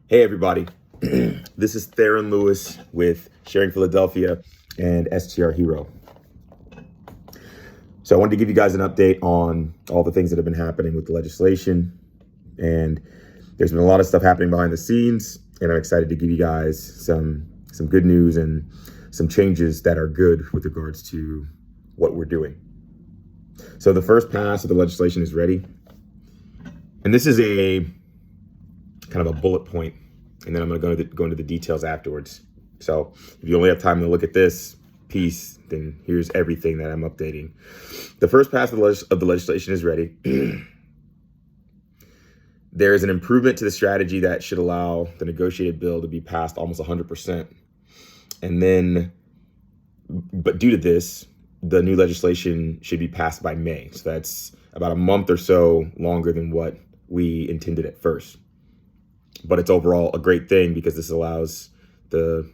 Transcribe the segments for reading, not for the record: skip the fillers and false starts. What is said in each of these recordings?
Hey, everybody. This is Theron Lewis with Sharing Philadelphia and STR Hero. So I wanted to give you guys an update on all the things that have been happening with the legislation. And there's been a lot of stuff happening behind the scenes. And I'm excited to give you guys some good news and some changes that are good with regards to what we're doing. So the first pass of the legislation is ready. And this is a kind of a bullet point, and then I'm going to go into the details afterwards. So if you only have time to look at this piece, then here's everything that I'm updating. The first pass of the legislation is ready. There is an improvement to the strategy that should allow the negotiated bill to be passed almost 100%. And then, but due to this, the new legislation should be passed by May. So that's about a month or so longer than what we intended at first. But it's overall a great thing because this allows the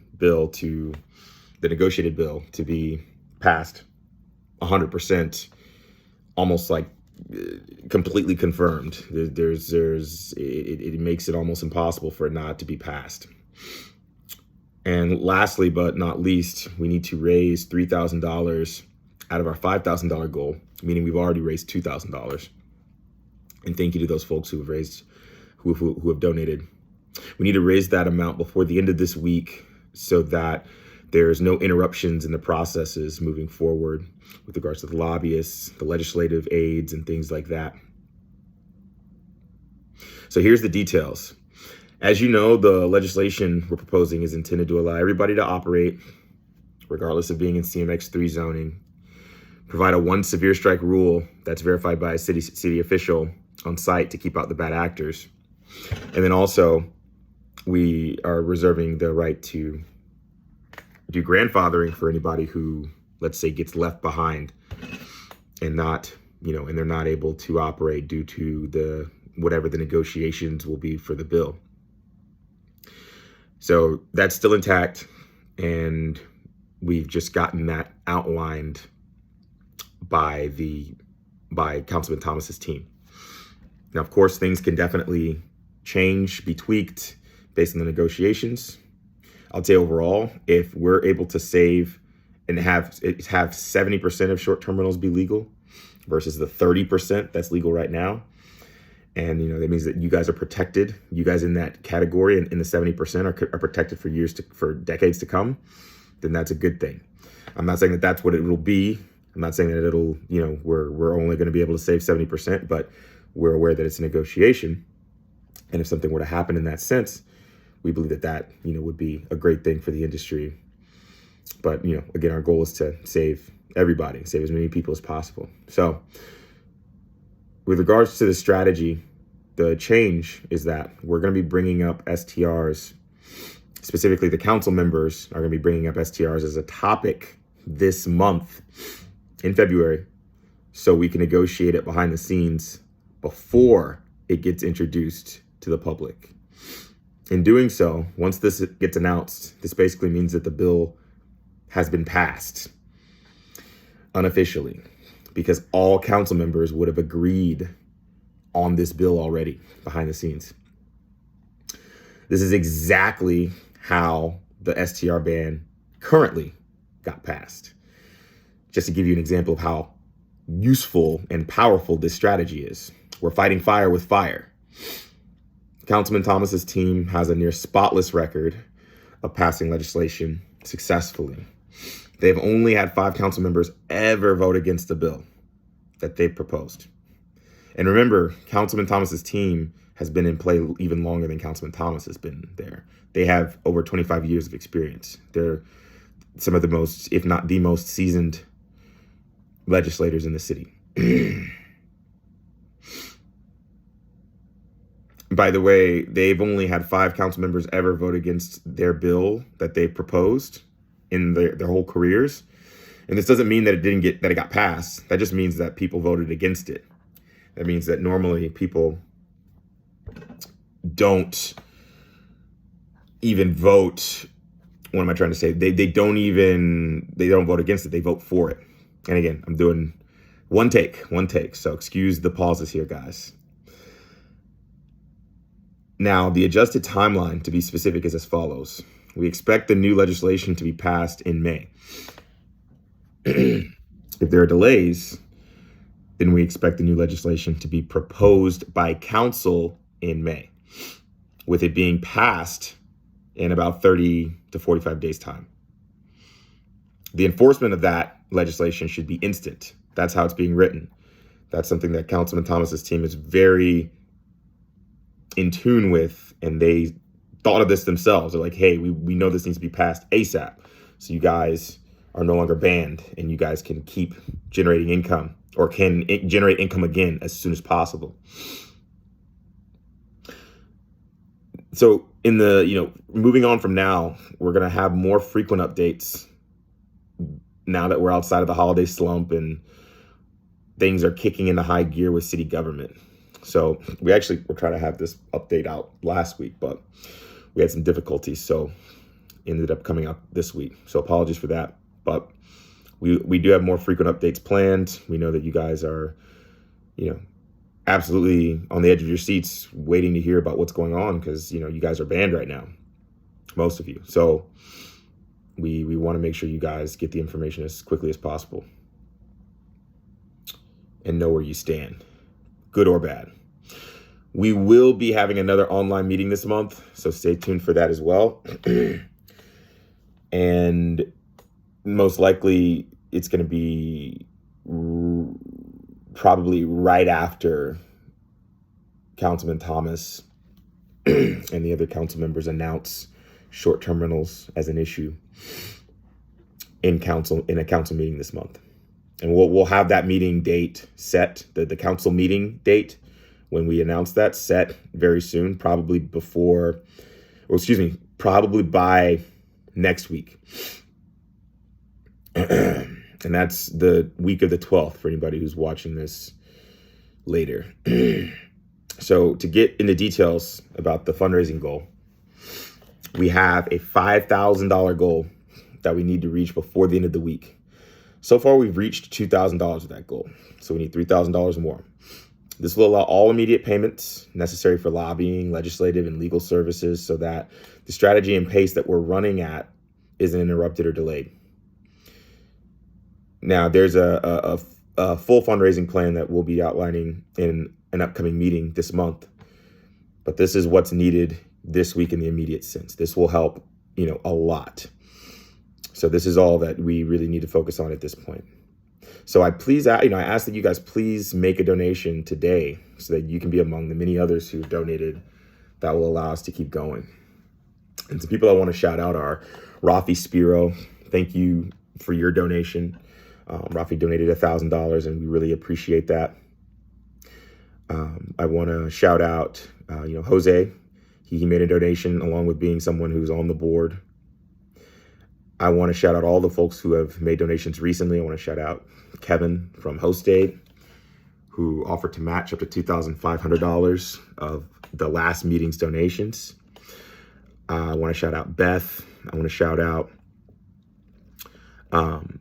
negotiated bill to be passed 100%, almost like completely confirmed. It makes it almost impossible for it not to be passed. And lastly, but not least, we need to raise $3,000 out of our $5,000 goal, meaning we've already raised $2,000. And thank you to those folks who have donated. We need to raise that amount before the end of this week so that there's no interruptions in the processes moving forward with regards to the lobbyists, the legislative aides, and things like that. So here's the details. As you know, the legislation we're proposing is intended to allow everybody to operate, regardless of being in CMX3 zoning, provide a one severe strike rule that's verified by a city official on site to keep out the bad actors. And then also, we are reserving the right to do grandfathering for anybody who, let's say, gets left behind and they're not able to operate due to whatever the negotiations will be for the bill. So that's still intact, and we've just gotten that outlined by Councilman Thomas's team. Now, of course, things can definitely change, be tweaked based on the negotiations. I'll say overall, if we're able to save and have 70% of short-term rentals be legal versus the 30% that's legal right now, and that means that you guys are protected. You guys in that category and in the 70% are protected for decades to come. Then that's a good thing. I'm not saying that that's what it will be. I'm not saying that it'll we're only going to be able to save 70%, but we're aware that it's a negotiation. And if something were to happen in that sense, we believe that would be a great thing for the industry. But, again, our goal is to save everybody, save as many people as possible. So with regards to the strategy, the change is that we're going to be bringing up STRs, specifically the council members are going to be bringing up STRs as a topic this month in February, so we can negotiate it behind the scenes before it gets introduced to the public. In doing so, once this gets announced, this basically means that the bill has been passed unofficially, because all council members would have agreed on this bill already behind the scenes. This is exactly how the STR ban currently got passed. Just to give you an example of how useful and powerful this strategy is. We're fighting fire with fire. Councilman Thomas's team has a near spotless record of passing legislation successfully. They've only had 5 council members ever vote against the bill that they've proposed. And remember, Councilman Thomas's team has been in play even longer than Councilman Thomas has been there. They have over 25 years of experience. They're some of the most, if not the most seasoned legislators in the city. By the way, they've only had 5 council members ever vote against their bill that they proposed in their whole careers. And this doesn't mean that it got passed. That just means that people voted against it. That means that normally people don't even vote. What am I trying to say? They don't vote against it. They vote for it. And again, I'm doing one take. So excuse the pauses here, guys. Now, the adjusted timeline, to be specific, is as follows. We expect the new legislation to be passed in May. If there are delays, then we expect the new legislation to be proposed by council in May, with it being passed in about 30 to 45 days' time. The enforcement of that legislation should be instant. That's how it's being written. That's something that Councilman Thomas's team is very in tune with, and they thought of this themselves. They're like, hey, we know this needs to be passed ASAP. So you guys are no longer banned, and you guys can keep generating income, or can generate income again as soon as possible. So in the, moving on from now, we're going to have more frequent updates now that we're outside of the holiday slump and things are kicking into high gear with city government. So we're trying to have this update out last week, but we had some difficulties, so ended up coming out this week. So apologies for that. But we do have more frequent updates planned. We know that you guys are, absolutely on the edge of your seats waiting to hear about what's going on, because, you guys are banned right now, most of you. So we want to make sure you guys get the information as quickly as possible and know where you stand, good or bad. We will be having another online meeting this month, so stay tuned for that as well. And most likely it's going to be probably right after Councilman Thomas and the other council members announce short-term rentals as an issue in a council meeting this month. And we'll have that meeting date set, the council meeting date, when we announce that, set very soon, probably by next week. And that's the week of the 12th for anybody who's watching this later. So to get into details about the fundraising goal, we have a $5,000 goal that we need to reach before the end of the week. So far, we've reached $2,000 of that goal. So we need $3,000 more. This will allow all immediate payments necessary for lobbying, legislative, and legal services so that the strategy and pace that we're running at isn't interrupted or delayed. Now, there's a full fundraising plan that we'll be outlining in an upcoming meeting this month. But this is what's needed this week in the immediate sense. This will help, a lot. So this is all that we really need to focus on at this point. So I ask that you guys please make a donation today so that you can be among the many others who donated that will allow us to keep going. And some people I want to shout out are Rafi Spiro. Thank you for your donation. Rafi donated $1,000 and we really appreciate that. I want to shout out, Jose. He made a donation along with being someone who's on the board. I want to shout out all the folks who have made donations recently. I want to shout out Kevin from HostAid, who offered to match up to $2,500 of the last meeting's donations. I want to shout out Beth. I want to shout out, I'm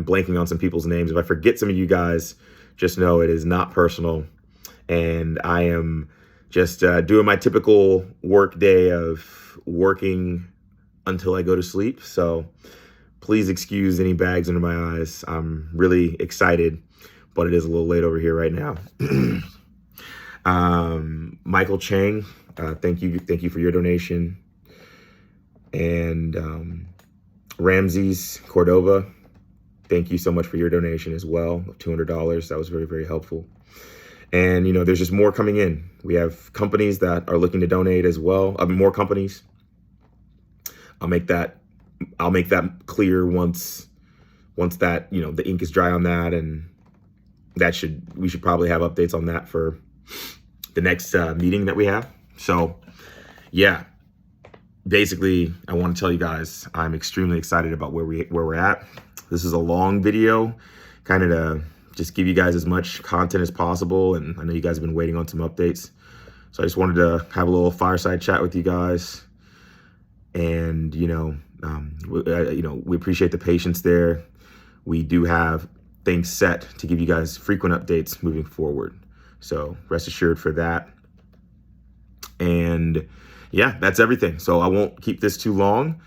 blanking on some people's names. If I forget some of you guys, just know it is not personal. And I am just doing my typical work day of working until I go to sleep. So please excuse any bags under my eyes. I'm really excited, but it is a little late over here right now. Michael Chang, thank you for your donation. And Ramses Cordova, thank you so much for your donation as well of $200. That was very, very helpful. And, there's just more coming in. We have companies that are looking to donate as well. More companies. I'll make that clear once that, the ink is dry on that. And we should probably have updates on that for the next meeting that we have. So yeah, basically I want to tell you guys, I'm extremely excited about where we're at. This is a long video, kind of to just give you guys as much content as possible. And I know you guys have been waiting on some updates. So I just wanted to have a little fireside chat with you guys. And, we appreciate the patience there. We do have things set to give you guys frequent updates moving forward. So rest assured for that. And yeah, that's everything. So I won't keep this too long.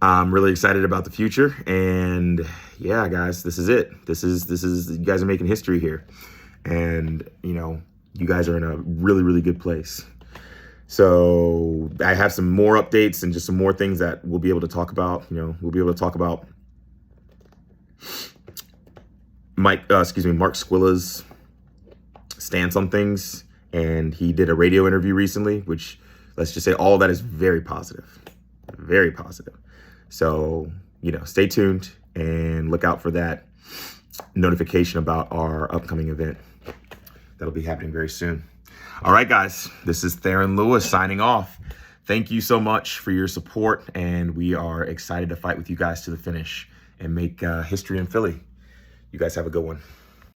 I'm really excited about the future. And yeah, guys, this is it. This is you guys are making history here. And, you know, you guys are in a really, really good place. So I have some more updates and just some more things that we'll be able to talk about. You know, we'll be able to talk about Mark Squilla's stance on things. And he did a radio interview recently, which, let's just say, all of that is very positive. Very positive. So, you know, stay tuned and look out for that notification about our upcoming event. That'll be happening very soon. All right, guys, this is Theron Lewis signing off. Thank you so much for your support, and we are excited to fight with you guys to the finish and make history in Philly. You guys have a good one.